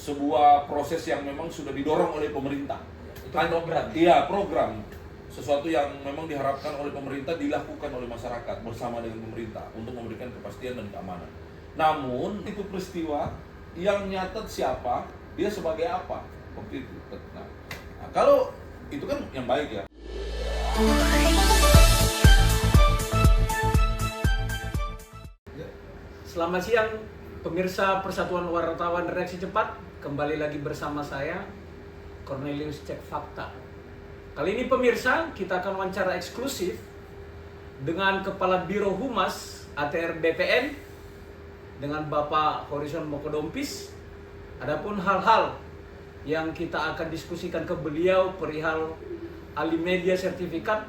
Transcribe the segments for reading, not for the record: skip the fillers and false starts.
sebuah proses yang memang sudah didorong oleh pemerintah. Itu program. Iya, program. Sesuatu yang memang diharapkan oleh pemerintah dilakukan oleh masyarakat bersama dengan pemerintah untuk memberikan kepastian dan keamanan. Namun itu peristiwa yang nyatet siapa, dia sebagai apa, seperti itu. Nah, kalau itu kan yang baik ya. Selamat siang pemirsa Persatuan Wartawan Reaksi Cepat. Kembali lagi bersama saya Cornelius Cek Fakta. Kali ini pemirsa kita akan wawancara eksklusif dengan Kepala Biro Humas ATR BPN dengan Bapak Horizon Mokodompis. Adapun hal-hal yang kita akan diskusikan ke beliau perihal alih media sertifikat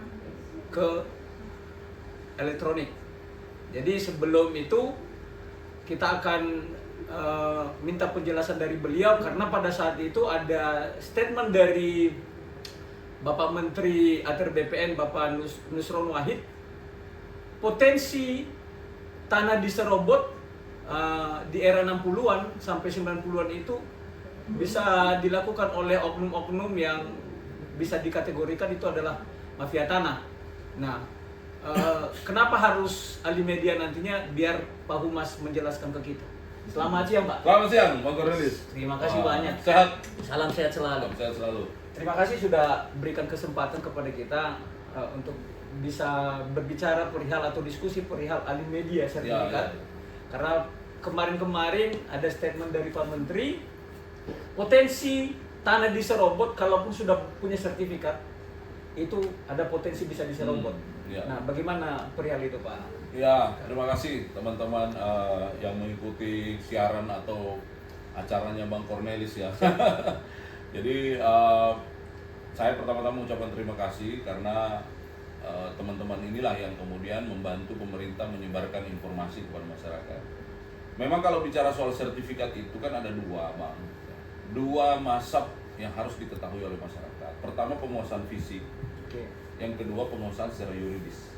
ke elektronik. Jadi sebelum itu kita akan minta penjelasan dari beliau karena pada saat itu ada statement dari Bapak Menteri ATR BPN Bapak Nusron Wahid, potensi tanah diserobot di era 60-an sampai 90-an itu bisa dilakukan oleh oknum-oknum yang bisa dikategorikan itu adalah mafia tanah. Nah, kenapa harus alih media nantinya, biar Pak Humas menjelaskan ke kita. Selamat siang Pak. Selamat siang Bang Cornelis. Terima kasih banyak. Sehat. Salam sehat selalu. Salam sehat selalu. Terima kasih sudah berikan kesempatan kepada kita untuk bisa berbicara perihal atau diskusi perihal alih media sertifikat. Ya. Karena kemarin-kemarin ada statement dari Pak Menteri, potensi tanah diserobot kalaupun sudah punya sertifikat itu ada potensi bisa diserobot. Ya. Nah, bagaimana perihal itu Pak? Ya, terima kasih teman-teman yang mengikuti siaran atau acaranya Bang Cornelis ya. Jadi saya pertama-tama mengucapkan terima kasih karena teman-teman inilah yang kemudian membantu pemerintah menyebarkan informasi kepada masyarakat. Memang kalau bicara soal sertifikat itu kan ada dua, Bang. Dua mazhab yang harus diketahui oleh masyarakat. Pertama penguasaan fisik, yang kedua penguasaan secara yuridis.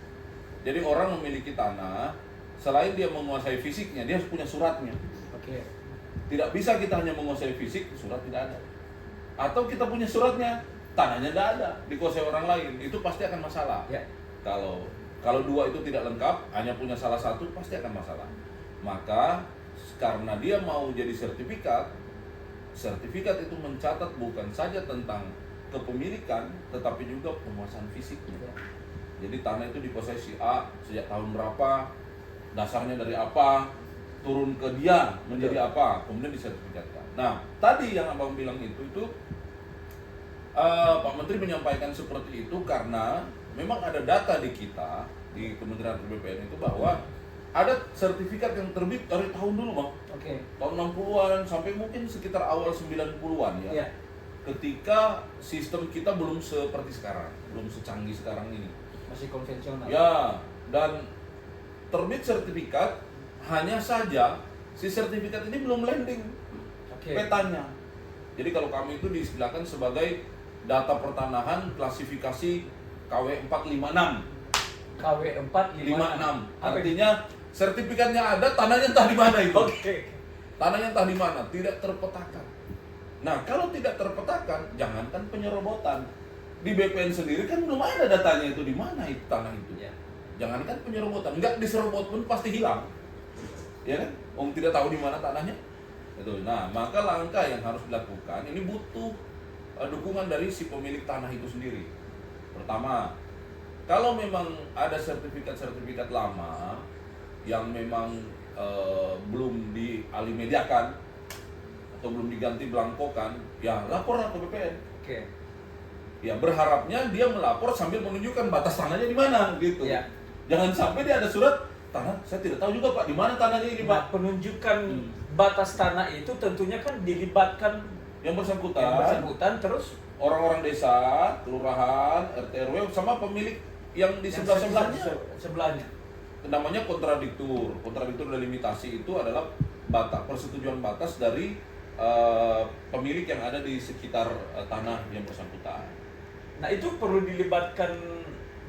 Jadi orang memiliki tanah, selain dia menguasai fisiknya, dia harus punya suratnya. Tidak bisa kita hanya menguasai fisik, surat tidak ada. Atau kita punya suratnya, tanahnya tidak ada, dikuasai orang lain, itu pasti akan masalah. Ya. Kalau dua itu tidak lengkap, hanya punya salah satu, pasti akan masalah. Maka karena dia mau jadi sertifikat itu mencatat bukan saja tentang kepemilikan, tetapi juga penguasaan fisiknya. Jadi tanah itu dikuasai si A sejak tahun berapa, dasarnya dari apa, turun ke dia menjadi apa, kemudian disertifikatkan. Nah, tadi yang Abang bilang itu Pak Menteri menyampaikan seperti itu karena memang ada data di kita, di Kementerian BPN itu bahwa ada sertifikat yang terbit dari tahun dulu Bang. Tahun 60-an sampai mungkin sekitar awal 90-an ya. Ketika sistem kita belum seperti sekarang, belum secanggih sekarang ini. Masih konvensional. Ya, dan terbit sertifikat, hanya saja si sertifikat ini belum landing petanya. Jadi kalau kami itu diistilahkan sebagai data pertanahan klasifikasi KW 456. KW 456. Artinya sertifikatnya ada, tanahnya entah di mana itu. Tanahnya entah di mana, tidak terpetakan. Nah, kalau tidak terpetakan, jangankan penyerobotan. Di BPN sendiri kan belum ada datanya itu di mana itu tanah itu. Jangankan penyerobotan, enggak diserobot pun pasti hilang. Ya kan? Om tidak tahu di mana tanahnya. Itu. Nah, maka langkah yang harus dilakukan ini butuh dukungan dari si pemilik tanah itu sendiri. Pertama, kalau memang ada sertifikat lama yang memang belum dialih mediakan atau belum diganti belangkokan, ya laporlah ke BPN. Ya berharapnya dia melapor sambil menunjukkan batas tanahnya di mana gitu. Jangan sampai dia ada surat tanah, saya tidak tahu juga Pak di mana tanahnya ini Pak. Penunjukan batas tanah itu tentunya kan dilibatkan yang bersangkutan terus orang-orang desa, kelurahan, RT RW sama pemilik yang di sebelahnya. Namanya kontradiktur. Kontradiktur delimitasi itu adalah persetujuan batas dari pemilik yang ada di sekitar tanah yang bersangkutan. Nah, itu perlu dilibatkan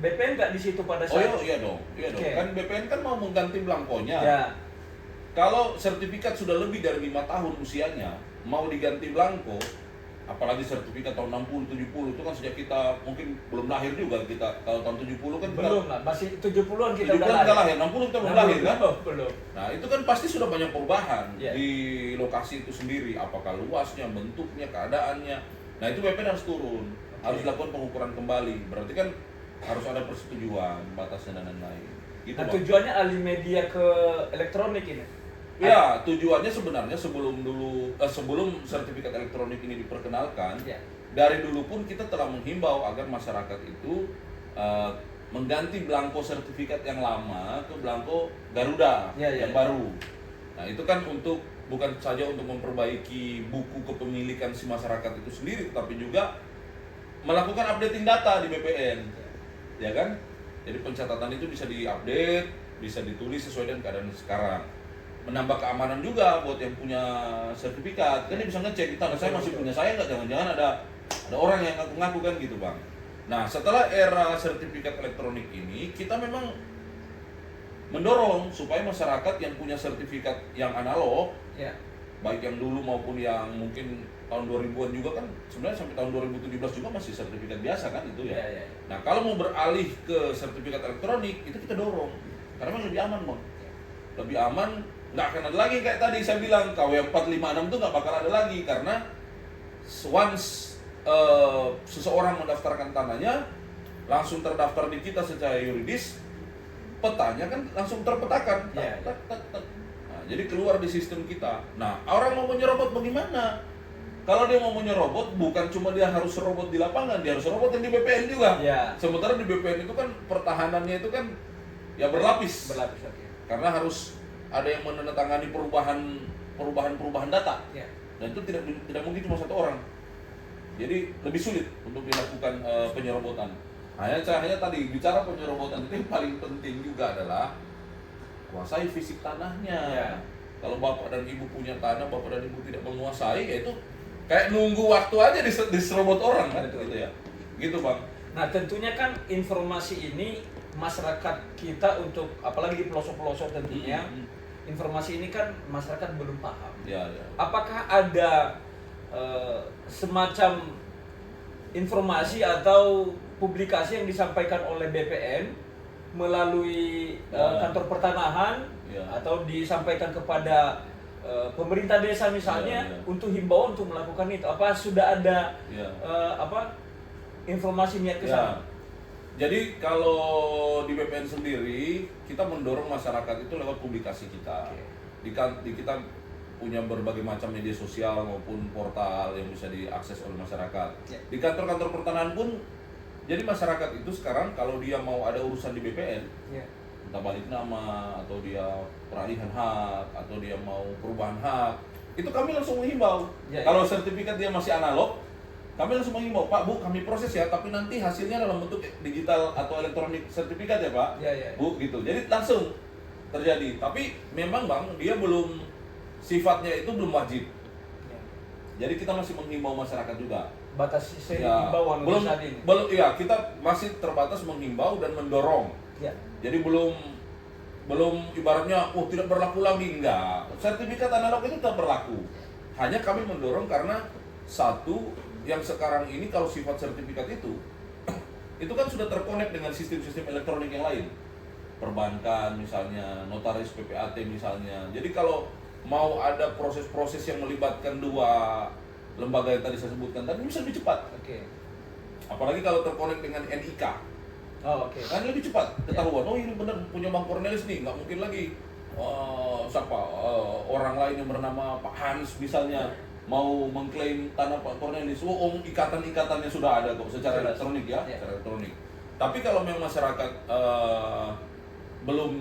BPN nggak di situ pada saat? Iya dong. Kan BPN kan mau mengganti belangkonya. Kalau sertifikat sudah lebih dari 5 tahun usianya, mau diganti belangko, apalagi sertifikat tahun 60, 70 itu kan sejak kita mungkin belum lahir juga kita. Kalau tahun 70 kan Belum lah, masih 70-an kita 70-an kita lahir, 60 kita belum lahir kan? Belum. Nah, itu kan pasti sudah banyak perubahan Yeah. di lokasi itu sendiri, apakah luasnya, bentuknya, keadaannya. Nah, itu BPN harus turun, harus dilakukan pengukuran kembali. Berarti kan harus ada persetujuan, batasnya dan lain-lain. Gitu, Nah, Bang. tujuannya alih media ke elektronik ini. Ya, tujuannya sebenarnya sebelum sertifikat elektronik ini diperkenalkan, Ya. dari dulu pun kita telah menghimbau agar masyarakat itu mengganti belangko sertifikat yang lama ke belangko Garuda Ya, ya, yang ya. baru. Nah, itu kan bukan saja untuk memperbaiki buku kepemilikan si masyarakat itu sendiri, tapi juga melakukan updating data di BPN, ya kan? Jadi pencatatan itu bisa diupdate, bisa ditulis sesuai dengan keadaan sekarang. Menambah keamanan juga buat yang punya sertifikat, kan dia bisa ngecek, tangan saya masih punya saya nggak, jangan-jangan ada orang yang ngaku-ngaku kan gitu, Bang. Nah, setelah era sertifikat elektronik ini, kita memang mendorong supaya masyarakat yang punya sertifikat yang analog, Ya. baik yang dulu maupun yang mungkin tahun 2000-an juga kan, sebenarnya sampai tahun 2017 juga masih sertifikat biasa kan itu ya. Ya. Nah, kalau mau beralih ke sertifikat elektronik, itu kita dorong. Karena memang lebih aman, Bang. Lebih aman, nggak akan ada lagi kayak tadi saya bilang, KW 456 itu nggak bakal ada lagi. Karena once seseorang mendaftarkan tanahnya, langsung terdaftar di kita secara yuridis, petanya kan langsung terpetakan. Ya. Nah, jadi keluar di sistem kita. Nah, orang mau menyerobot bagaimana? Kalau dia mau menyerobot, bukan cuma dia harus serobot di lapangan, dia harus serobot di BPN juga. Ya. Sementara di BPN itu kan pertahanannya itu kan ya berlapis. Berlapis, oke. Karena harus ada yang menandatangani perubahan data. Ya. Dan itu tidak mungkin cuma satu orang. Jadi lebih sulit untuk dilakukan penyerobotan. Hanya tadi bicara penyerobotan itu yang paling penting juga adalah kuasai fisik tanahnya. Ya. Kalau bapak dan ibu punya tanah, bapak dan ibu tidak menguasai, ya itu kayak nunggu waktu aja diserobot orang kan, Betul. gitu ya. Gitu, Bang. Nah, tentunya kan informasi ini masyarakat kita untuk apalagi di pelosok-pelosok tentunya, informasi ini kan masyarakat belum paham. Ya. Apakah ada semacam informasi atau publikasi yang disampaikan oleh BPN melalui kantor pertanahan Ya. atau disampaikan kepada pemerintah desa misalnya Ya. untuk himbauan untuk melakukan itu? Apa sudah ada Ya. informasi niat ke Ya. sana? Jadi kalau di BPN sendiri kita mendorong masyarakat itu lewat publikasi kita. Oke. Di kita punya berbagai macam media sosial maupun portal yang bisa diakses oleh masyarakat. Ya. Di kantor-kantor pertanahan pun, jadi masyarakat itu sekarang kalau dia mau ada urusan di BPN, Ya. entah balik nama atau dia peralihan hak atau dia mau perubahan hak, itu kami langsung menghimbau. Ya. Kalau sertifikat dia masih analog, kami langsung menghimbau, Pak, Bu, kami proses ya, tapi nanti hasilnya dalam bentuk digital atau elektronik sertifikat ya, Pak. Ya. Bu, gitu. Jadi langsung terjadi. Tapi memang, Bang, dia sifatnya itu belum wajib. Ya. Jadi kita masih menghimbau masyarakat juga. Batas Ya, himbauan untuk saat ini. ya, kita masih terbatas menghimbau dan mendorong. Ya. Jadi belum ibaratnya tidak berlaku lagi, enggak. Sertifikat analog itu tetap berlaku. Hanya kami mendorong karena satu yang sekarang ini kalau sifat sertifikat itu kan sudah terkonek dengan sistem-sistem elektronik yang lain. Perbankan misalnya, notaris PPAT misalnya. Jadi kalau mau ada proses-proses yang melibatkan dua lembaga yang tadi saya sebutkan tadi bisa lebih cepat. Oke. Apalagi kalau terkonek dengan NIK. Oh, oke. Kan lebih cepat ketahuan. Oh, ini benar punya Bang Cornelis nih, nggak mungkin lagi orang lain yang bernama Pak Hans misalnya mau mengklaim tanah Pak Cornelis. Oh, ikatan-ikatannya sudah ada kok secara elektronik ya, secara elektronik. Tapi kalau memang masyarakat belum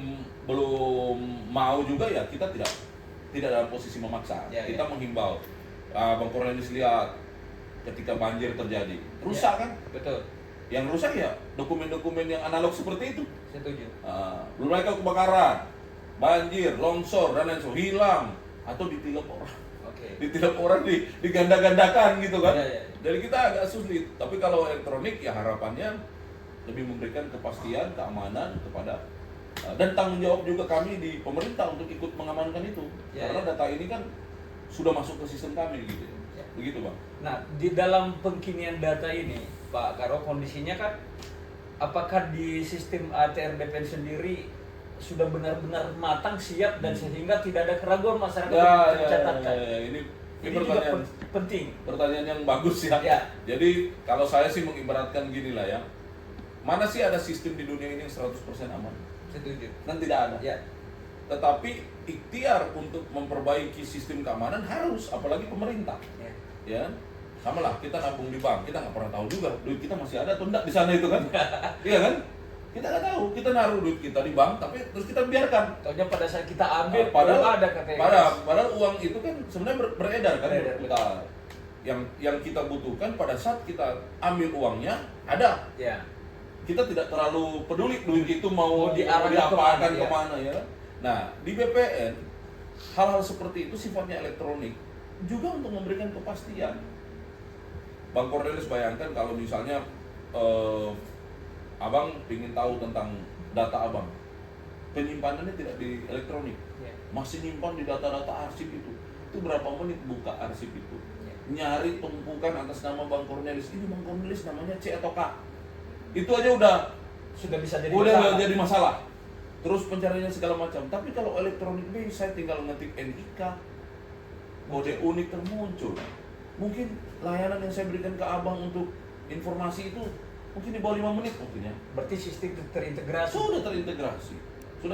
mau juga ya kita tidak dalam posisi memaksa. Kita menghimbau. Bang Cornelis lihat ketika banjir terjadi, rusak kan? Betul. Yang rusak ya dokumen-dokumen yang analog seperti itu. Setuju. Belum lagi kebakaran, banjir, longsor dan lain sebagainya hilang atau ditilep orang. Oke. Ditilep orang diganda-gandakan gitu kan. Ya. Jadi kita agak sulit. Tapi kalau elektronik ya harapannya lebih memberikan kepastian, keamanan kepada Dan tanggung jawab juga kami di pemerintah untuk ikut mengamankan itu. Ya, Karena ya. data ini kan sudah masuk ke sistem kami gitu. Ya. Begitu, Bang. Nah, di dalam pengkinian data ini, Pak Karo, kondisinya kan apakah di sistem ATR BPN sendiri sudah benar-benar matang, siap, dan sehingga tidak ada keraguan masyarakat untuk mencatatkan? Ini Ini juga pertanyaan penting. pertanyaan yang bagus ya. Ya. Jadi kalau saya sih mengibaratkan gini lah ya. Mana sih ada sistem di dunia ini yang 100% aman? Setuju. Kan tidak ada. Ya. Tetapi ikhtiar untuk memperbaiki sistem keamanan harus, apalagi pemerintah. Ya. Ya, sama lah kita nabung di bank, kita nggak pernah tahu juga duit kita masih ada atau enggak di sana itu kan. Iya kan? Kita nggak tahu, kita naruh duit kita di bank tapi terus kita biarkan. Taunya pada saat kita ambil, Padahal belum ada KTP. padahal uang itu kan sebenarnya beredar kan, Beredar. berputar. Yang kita butuhkan pada saat kita ambil uangnya ada. Ya. Kita tidak terlalu peduli duit itu mau diarahkan diapakan kemana, ya. kemana ya. Nah, di BPN hal-hal seperti itu sifatnya elektronik juga untuk memberikan kepastian. Bang Cornelis bayangkan kalau misalnya abang ingin tahu tentang data abang, penyimpanannya tidak di elektronik, Ya. masih nyimpan di data-data arsip itu berapa menit buka arsip itu, Ya. nyari tumpukan atas nama Bang Cornelis, ini Bang Cornelis namanya C atau K, itu aja udah Sudah bisa jadi udah masalah. jadi masalah. Terus pencariannya segala macam. Tapi kalau elektronik ini saya tinggal ngetik NIK, kode unik termuncul. Mungkin layanan yang saya berikan ke abang untuk informasi itu mungkin di bawah 5 menit mungkin ya. Berarti sistem terintegrasi. Sudah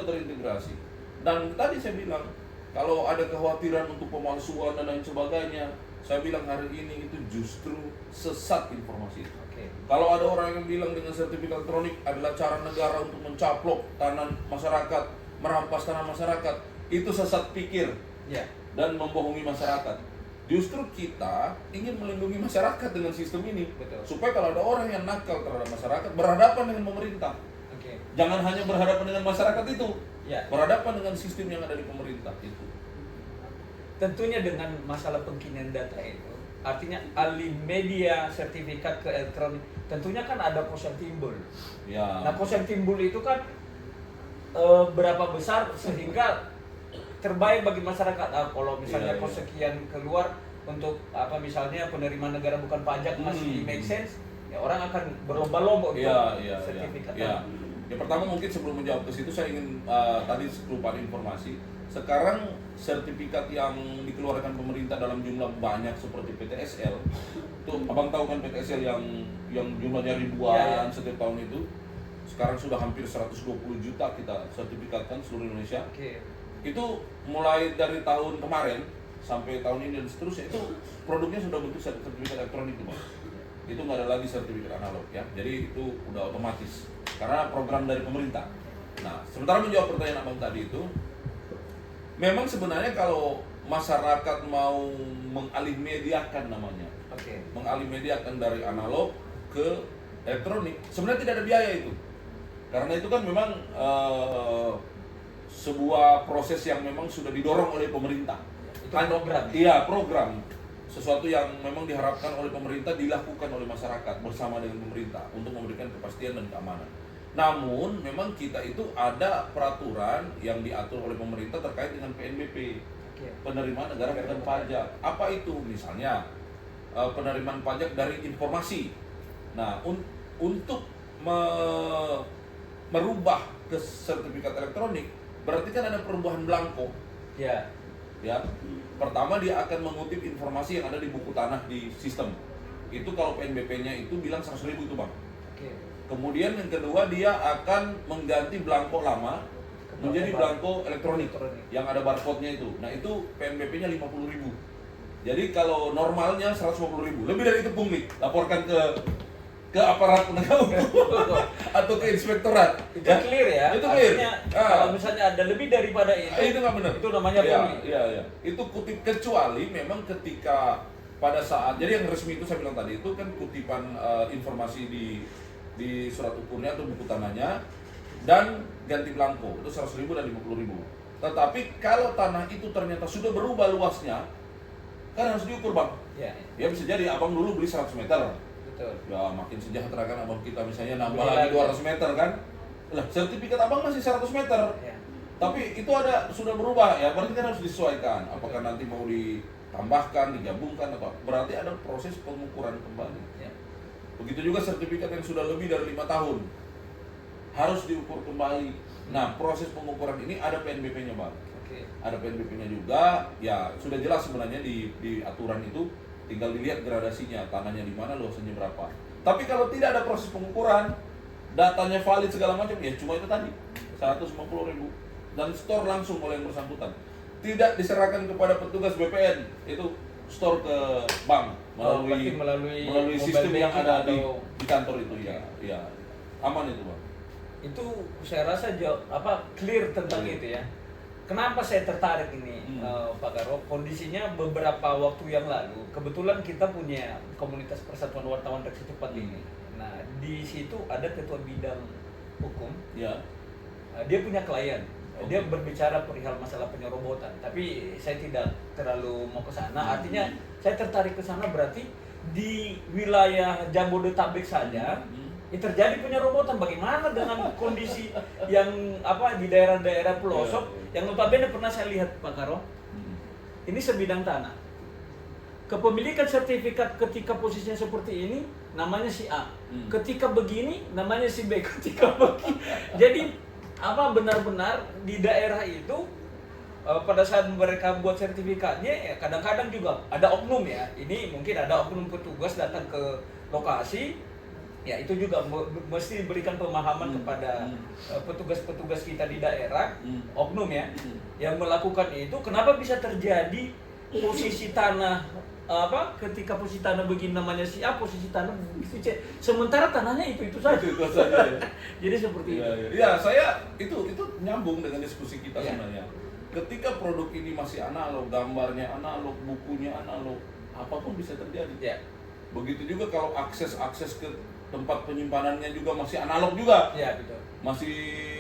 terintegrasi. Dan tadi saya bilang kalau ada kekhawatiran untuk pemalsuan dan lain sebagainya, saya bilang hari ini itu justru sesat informasi itu. Oke. Kalau ada orang yang bilang dengan sertifikat elektronik adalah cara negara untuk mencaplok tanah masyarakat, merampas tanah masyarakat, itu sesat pikir Ya. dan membohongi masyarakat. Justru kita ingin melindungi masyarakat dengan sistem ini, Betul. supaya kalau ada orang yang nakal terhadap masyarakat, berhadapan dengan pemerintah. Oke. Jangan hanya berhadapan dengan masyarakat itu, Ya. berhadapan dengan sistem yang ada di pemerintah itu. Tentunya dengan masalah pengkinian data itu, artinya alih media sertifikat ke elektronik, tentunya kan ada kos yang timbul. Ya. Nah, kos yang timbul itu kan berapa besar sehingga terbaik bagi masyarakat. Kalau misalnya Iya, kos iya. sekian keluar untuk apa misalnya penerimaan negara bukan pajak masih make sense, ya orang akan berlomba-lomba untuk sertifikat. Ya. Yang pertama mungkin sebelum menjawab ke situ saya ingin tadi kelupaan informasi. Sekarang sertifikat yang dikeluarkan pemerintah dalam jumlah banyak seperti PTSL, tuh abang tahu kan PTSL yang jumlahnya ribuan setiap tahun itu, sekarang sudah hampir 120 juta kita sertifikatkan seluruh Indonesia. Oke. Itu mulai dari tahun kemarin sampai tahun ini dan seterusnya itu produknya sudah bentuk sertifikat elektronik tuh, Bang. Itu nggak ada lagi sertifikat analog ya, jadi itu udah otomatis karena program dari pemerintah. Nah, sementara menjawab pertanyaan abang tadi itu, memang sebenarnya kalau masyarakat mau mengalih mediakan namanya, Oke. mengalih mediakan dari analog ke elektronik, sebenarnya tidak ada biaya itu, karena itu kan memang sebuah proses yang memang sudah didorong oleh pemerintah. Itu program. Iya, program. Sesuatu yang memang diharapkan oleh pemerintah dilakukan oleh masyarakat bersama dengan pemerintah untuk memberikan kepastian dan keamanan. Namun, memang kita itu ada peraturan yang diatur oleh pemerintah terkait dengan PNBP, Oke. penerimaan negara bukan pajak. Apa itu? Misalnya penerimaan pajak dari informasi. Nah, untuk merubah ke sertifikat elektronik, berarti kan ada perubahan belangko. Ya. Ya, pertama dia akan mengutip informasi yang ada di buku tanah di sistem. Itu kalau PNBP-nya itu bilang 100.000 itu, Bang. Oke. Kemudian yang kedua dia akan mengganti belangko lama menjadi belangko elektronik yang ada barcode-nya itu. Nah, itu PNBP-nya 50.000. Jadi kalau normalnya 150.000. Lebih dari itu pungli, laporkan ke aparat penegak hukum atau ke inspektorat. Itu clear ya. Itu clear. Artinya kalau misalnya ada lebih daripada itu Itu nggak benar. Itu namanya pungli. Iya. Itu kutip, kecuali memang ketika pada saat, jadi yang resmi itu saya bilang tadi itu kan kutipan informasi di surat ukurnya atau buku tanahnya dan ganti belangko itu 100.000 dan 50.000. Tetapi kalau tanah itu ternyata sudah berubah luasnya, kan harus diukur, Bang. Ya. Ya bisa jadi abang dulu beli 100 meter. Betul. Ya makin sejahtera kan abang kita misalnya nambah Beli lagi lagi. 200 meter kan. Lah, sertifikat abang masih 100 meter. Ya. Tapi itu sudah berubah ya, berarti kan harus disesuaikan. Apakah nanti mau ditambahkan, digabungkan atau berarti ada proses pengukuran kembali. Ya. Begitu juga sertifikat yang sudah lebih dari 5 tahun harus diukur kembali. Nah, proses pengukuran ini ada PNBP-nya, Bang. Oke. Ada PNBP-nya juga. Ya, sudah jelas sebenarnya di aturan itu, tinggal dilihat gradasinya, tanahnya di mana, luasannya berapa. Tapi kalau tidak ada proses pengukuran, datanya valid segala macam, ya cuma itu tadi 150.000 dan store langsung oleh yang bersangkutan, tidak diserahkan kepada petugas BPN, itu store ke bank berarti melalui mobile sistem yang banking ada atau di kantor itu. Ya aman itu, Bang. itu saya rasa clear tentang itu ya. Kenapa saya tertarik ini, Pak Karo? Kondisinya beberapa waktu yang lalu, kebetulan kita punya komunitas Persatuan Wartawan Reaksi Cepat ini. Nah, di situ ada ketua bidang hukum. Ya. Dia punya klien. Dia berbicara perihal masalah penyerobotan. Tapi saya tidak terlalu mau ke sana. Artinya saya tertarik ke sana berarti di wilayah Jabodetabek saja. Ya terjadi penyerobotan. Bagaimana dengan kondisi yang di daerah-daerah pelosok yang notabene pernah saya lihat, Pak Karo, ini sebidang tanah. Kepemilikan sertifikat ketika posisinya seperti ini namanya si A. Ketika begini namanya si B. Ketika begini. Jadi benar-benar di daerah itu pada saat mereka buat sertifikatnya ya kadang-kadang juga ada oknum ya. Ini mungkin ada oknum petugas datang ke lokasi. Ya itu juga mesti diberikan pemahaman kepada petugas-petugas kita di daerah, oknum ya, yang melakukan itu. Kenapa bisa terjadi posisi tanah ketika posisi tanah begini namanya si A, posisi tanah begitu C, sementara tanahnya itu saja. Itu saja. Ya. Jadi seperti itu. Ya, saya itu nyambung dengan diskusi kita Ya. sebenarnya. Ketika produk ini masih analog, gambarnya analog, bukunya analog, apapun bisa terjadi. Ya. Begitu juga kalau akses ke tempat penyimpanannya juga masih analog juga. Ya, betul. Masih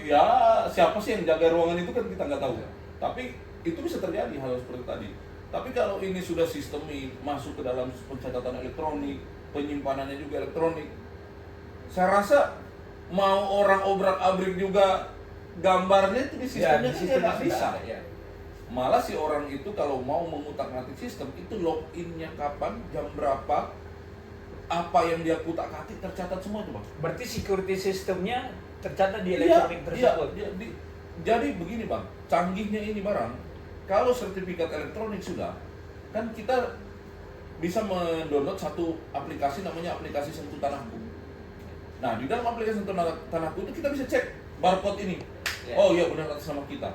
ya siapa sih yang jaga ruangan itu kan kita nggak tahu. Tapi itu bisa terjadi hal seperti tadi. Tapi kalau ini sudah sistemik, masuk ke dalam pencatatan elektronik, penyimpanannya juga elektronik, saya rasa mau orang obrak-abrik juga gambarnya itu di sistemnya nggak bisa. Ya. Malah si orang itu kalau mau mengutak-ngatik sistem itu login-nya kapan, jam berapa, apa yang dia kutak-ngatik tercatat semua tuh, Bang. Berarti security sistemnya tercatat di elektronik tersebut. Jadi begini, Bang, canggihnya ini barang. Kalau sertifikat elektronik sudah, kan kita bisa mendownload satu aplikasi namanya aplikasi Sentuh Tanahku. Nah, di dalam aplikasi Sentuh Tanahku itu kita bisa cek barcode ini. Ya. Oh iya benar atas nama kita.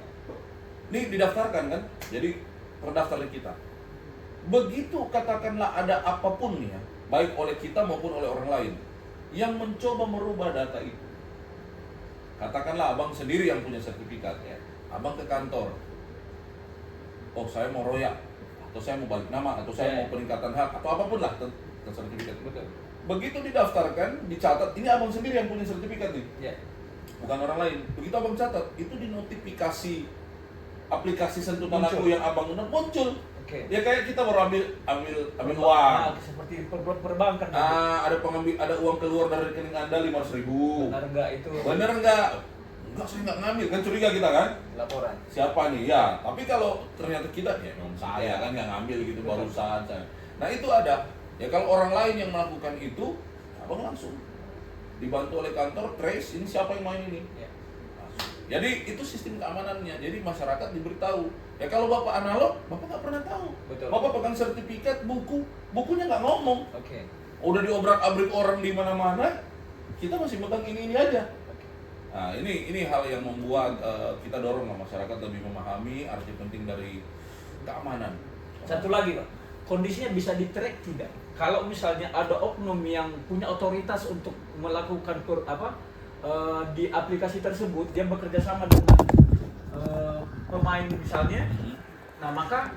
Ini didaftarkan kan, jadi terdaftar di kita. Begitu katakanlah ada apapun nih ya, baik oleh kita maupun oleh orang lain yang mencoba merubah data itu. Katakanlah abang sendiri yang punya sertifikat ya, abang ke kantor. Oh saya mau royak, atau saya mau balik nama, atau saya mau peningkatan hak, atau apapun lah tentang sertifikat. Betul. Begitu didaftarkan, dicatat, ini abang sendiri yang punya sertifikat nih, Ya. bukan orang lain. Begitu abang catat, itu di notifikasi aplikasi Sentuh Tanahku yang abang undang muncul. Oke. Ya kayak kita baru ambil uang. Seperti perbankan. Ada uang keluar dari rekening Anda 500.000. Benar enggak itu? Bener enggak? Enggak, saya nggak ngambil, kan curiga kita kan? Laporan. Siapa nih? Ya, tapi kalau ternyata kita, ya memang saya kan nggak ngambil gitu barusan saya. Nah itu ada. Ya kalau orang lain yang melakukan itu, abang langsung dibantu oleh kantor trace ini siapa yang main ini. Ya. Jadi itu sistem keamanannya. Jadi masyarakat diberitahu. Ya kalau bapak analog, bapak nggak pernah tahu. Betul. Bapak pegang sertifikat, bukunya nggak ngomong. Oke. Udah diobrak-abrik orang di mana-mana, kita masih pegang ini aja. Nah ini hal yang membuat kita dorong lah masyarakat lebih memahami arti penting dari keamanan. Satu lagi, Pak, kondisinya bisa di-track tidak? Kalau misalnya ada oknum yang punya otoritas untuk melakukan di aplikasi tersebut, dia bekerja sama dengan pemain misalnya, nah maka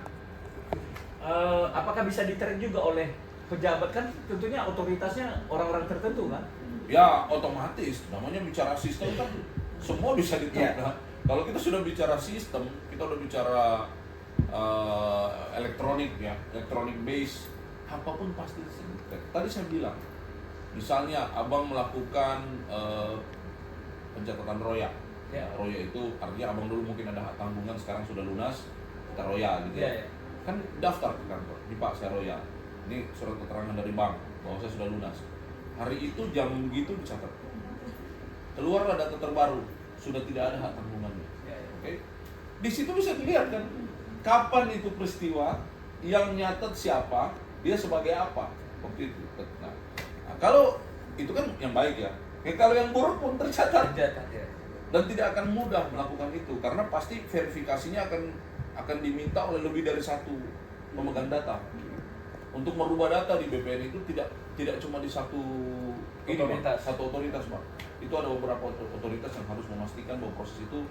apakah bisa di-track juga oleh pejabat? Kan tentunya otoritasnya orang-orang tertentu kan? Ya otomatis, namanya bicara sistem kan semua bisa di-track. Yeah. Nah, kalau kita sudah bicara sistem, kita udah bicara elektronik ya, elektronik base, apapun pasti di-track. Tadi saya bilang, misalnya abang melakukan pencatatan roya. Ya. Roya itu artinya abang dulu mungkin ada hak tanggungan, sekarang sudah lunas, kita roya gitu ya. Kan daftar ke kantor, di Pak saya roya. Ini surat keterangan dari bank bahwa saya sudah lunas. Hari itu jam begitu dicatat. Keluarlah data terbaru, sudah tidak ada hak tanggungannya. Oke. Di situ bisa dilihat kan kapan itu peristiwa, yang nyatet siapa, dia sebagai apa waktu itu. Nah, kalau itu kan yang baik ya. Kalau yang buruk pun tercatat. Dan tidak akan mudah melakukan itu karena pasti verifikasinya akan diminta oleh lebih dari satu pemegang data. Untuk merubah data di BPN itu tidak cuma di satu otoritas. Satu otoritas, Pak. Itu ada beberapa otoritas yang harus memastikan bahwa proses itu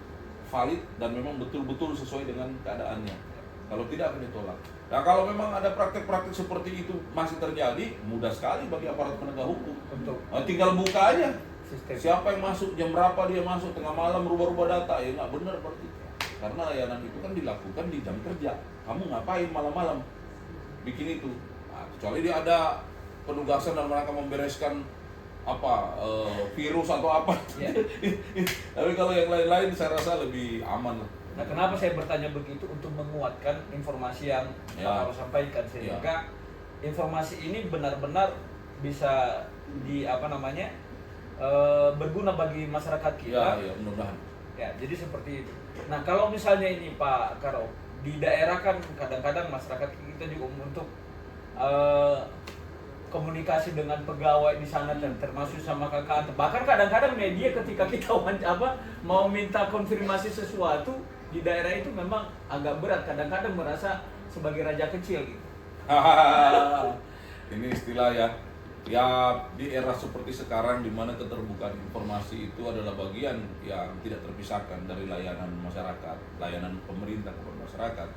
valid dan memang betul-betul sesuai dengan keadaannya. Kalau tidak akan ditolak. Nah, kalau memang ada praktek-praktek seperti itu masih terjadi, mudah sekali bagi aparat penegak hukum. Nah, tinggal buka aja. Sistem. Siapa yang masuk, jam berapa dia masuk, tengah malam rubah-rubah data, ya nggak benar berarti. Karena layanan itu kan dilakukan di jam kerja. Kamu ngapain malam-malam bikin itu? Nah, kecuali dia ada penugasan dalam rangka membereskan virus atau apa. Ya. Tapi kalau yang lain-lain saya rasa lebih aman lah. Nah, kenapa saya bertanya begitu? Untuk menguatkan informasi yang Pak Karo sampaikan, sehingga informasi ini benar-benar bisa berguna bagi masyarakat kita. Ya, mudah-mudahan. Ya, jadi seperti itu. Nah, kalau misalnya ini Pak Karo, di daerah kan kadang-kadang masyarakat kita juga untuk komunikasi dengan pegawai di sana, termasuk sama kakak. Bahkan kadang-kadang media ketika kita mau minta konfirmasi sesuatu di daerah itu memang agak berat. Kadang-kadang merasa sebagai raja kecil gitu. Ini istilah ya. Ya, di era seperti sekarang di mana keterbukaan informasi itu adalah bagian yang tidak terpisahkan dari layanan masyarakat, layanan pemerintah kepada masyarakat.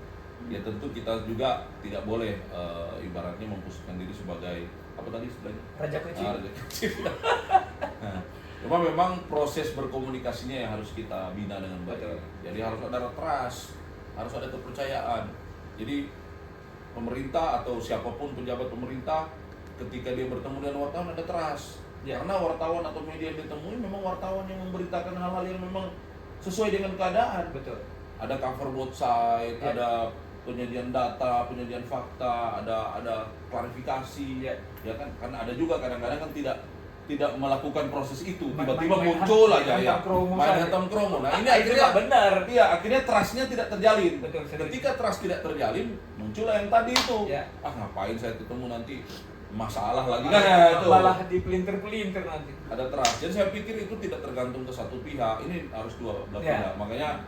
Ya tentu kita juga tidak boleh ibaratnya memposisikan diri sebagai apa tadi istilahnya? Raja kecil. Raja kecil. Nah, cuma memang proses berkomunikasinya yang harus kita bina dengan baik. Betul. Jadi harus ada trust, harus ada kepercayaan. Jadi pemerintah atau siapapun pejabat pemerintah ketika dia bertemu dengan wartawan ada trust. Ya. Karena wartawan atau media yang ditemui memang wartawan yang memberitakan hal-hal yang memang sesuai dengan keadaan. Betul. Ada cover both side, ada penyediaan data, penyediaan fakta, ada klarifikasi, ya kan? Karena ada juga kadang-kadang kan tidak melakukan proses itu, tiba-tiba muncul aja ya, main hatam kromo. Nah ini akhirnya benar. Iya, akhirnya trustnya tidak terjalin. Betul, ketika trust tidak terjalin, muncullah yang tadi itu. Ya. Ngapain saya ketemu nanti masalah lagi malah dipelintir-pelintir nanti. Ada trust. Jadi saya pikir itu tidak tergantung ke satu pihak. Ini harus dua belah pihak. Makanya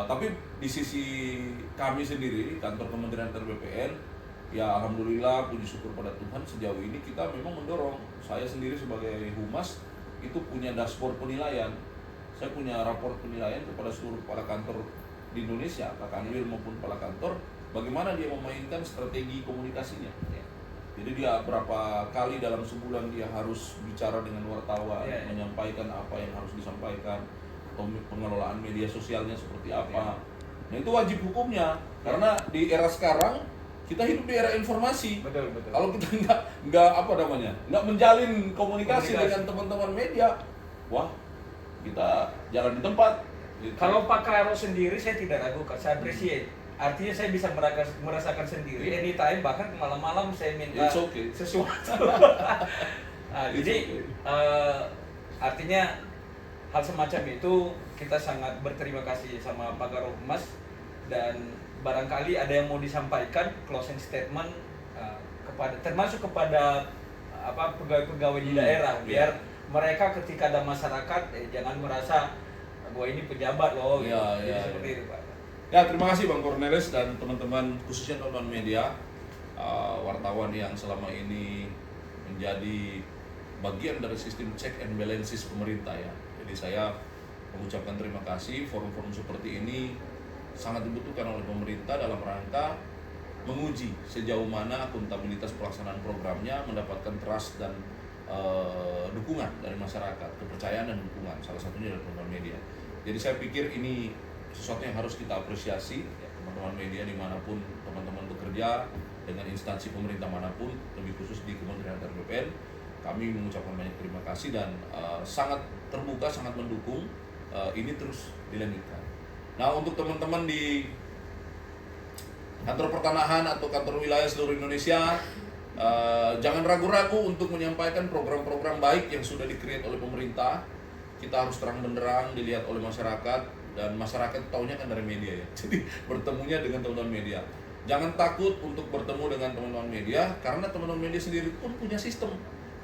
tapi di sisi kami sendiri kantor Kementerian BPN ya alhamdulillah puji syukur pada Tuhan sejauh ini kita memang mendorong. Saya sendiri sebagai humas itu punya dashboard penilaian. Saya punya rapor penilaian kepada seluruh kepala kantor di Indonesia, Pak Kanwil maupun kepala kantor, bagaimana dia memainkan strategi komunikasinya. Jadi dia berapa kali dalam sebulan dia harus bicara dengan wartawan, menyampaikan apa yang harus disampaikan, atau pengelolaan media sosialnya seperti apa. Nah itu wajib hukumnya, karena di era sekarang kita hidup di era informasi. Betul. Kalau kita nggak menjalin komunikasi dengan teman-teman media, wah kita jalan di tempat. Gitu. Kalau Pak Karo sendiri saya tidak ragukan, saya appreciate. Artinya saya bisa merasakan sendiri anytime, bahkan malam-malam saya minta sesuatu. Nah, jadi artinya hal semacam itu kita sangat berterima kasih sama Pak Karo Humas, dan barangkali ada yang mau disampaikan closing statement termasuk kepada pegawai-pegawai di daerah, biar mereka ketika ada masyarakat jangan merasa bahwa ini pejabat loh gitu. Seperti itu Pak. Ya, terima kasih Bang Cornelis dan teman-teman khususnya teman-teman media, wartawan yang selama ini menjadi bagian dari sistem check and balances pemerintah ya. Jadi saya mengucapkan terima kasih. Forum-forum seperti ini sangat dibutuhkan oleh pemerintah dalam rangka menguji sejauh mana akuntabilitas pelaksanaan programnya, mendapatkan trust dan dukungan dari masyarakat, kepercayaan dan dukungan, salah satunya dari teman-teman media. Jadi saya pikir ini sesuatu yang harus kita apresiasi, teman-teman media dimanapun teman-teman bekerja dengan instansi pemerintah manapun, lebih khusus di Kementerian BPN. kami mengucapkan banyak terima kasih dan sangat terbuka, sangat mendukung ini terus dilanjutkan. Nah, untuk teman-teman di kantor pertanahan atau kantor wilayah seluruh Indonesia, jangan ragu-ragu untuk menyampaikan program-program baik yang sudah di-create oleh pemerintah. Kita harus terang benderang dilihat oleh masyarakat, dan masyarakat taunya kan dari media ya. Jadi bertemunya dengan teman-teman media. Jangan takut untuk bertemu dengan teman-teman media, karena teman-teman media sendiri pun punya sistem.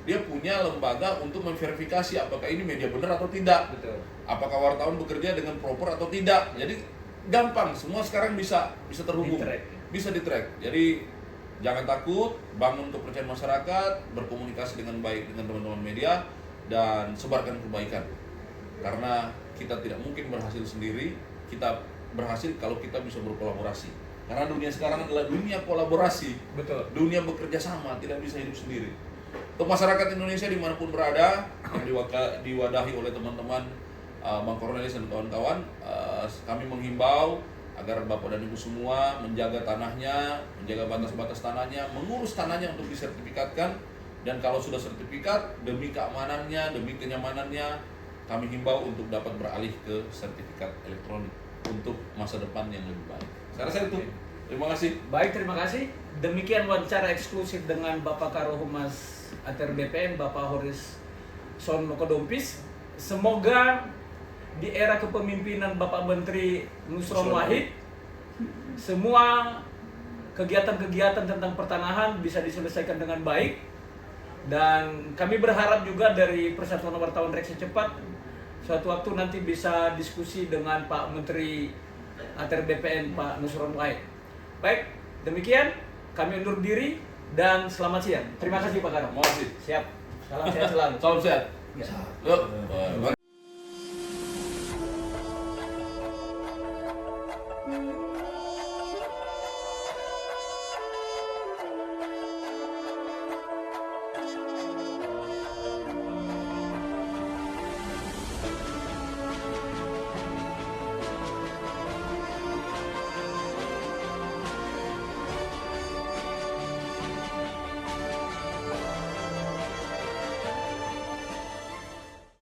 Dia punya lembaga untuk memverifikasi apakah ini media benar atau tidak. Betul. Apakah wartawan bekerja dengan proper atau tidak. Jadi gampang, semua sekarang bisa terhubung. Bisa di-track. Jadi jangan takut, bangun kepercayaan masyarakat, berkomunikasi dengan baik dengan teman-teman media, dan sebarkan kebaikan. Karena kita tidak mungkin berhasil sendiri, kita berhasil kalau kita bisa berkolaborasi. Karena dunia sekarang adalah dunia kolaborasi. Betul. Dunia bekerja sama, tidak bisa hidup sendiri. Untuk masyarakat Indonesia dimanapun berada, yang diwadahi oleh teman-teman Bang Cornelis dan kawan-kawan, kami menghimbau agar Bapak dan Ibu semua menjaga tanahnya, menjaga batas-batas tanahnya, mengurus tanahnya untuk disertifikatkan. Dan kalau sudah sertifikat, demi keamanannya, demi kenyamanannya, kami himbau untuk dapat beralih ke sertifikat elektronik untuk masa depan yang lebih baik. Saya rasa itu. Terima kasih. Baik, terima kasih. Demikian wawancara eksklusif dengan Bapak Karohumas ATR BPN, Bapak Horis Sonokodompis. Semoga di era kepemimpinan Bapak Menteri Nusron Wahid, semua kegiatan-kegiatan tentang pertanahan bisa diselesaikan dengan baik. Dan kami berharap juga dari Persatuan Wartawan Reaksi Cepat, suatu waktu nanti bisa diskusi dengan Pak Menteri ATR BPN, Pak Nusron Wahid. Baik, demikian kami undur diri dan selamat siang. Terima kasih Pak Karo. Terima kasih. Siap. Salam sehat selalu. Salam sehat. Ya. Yuk.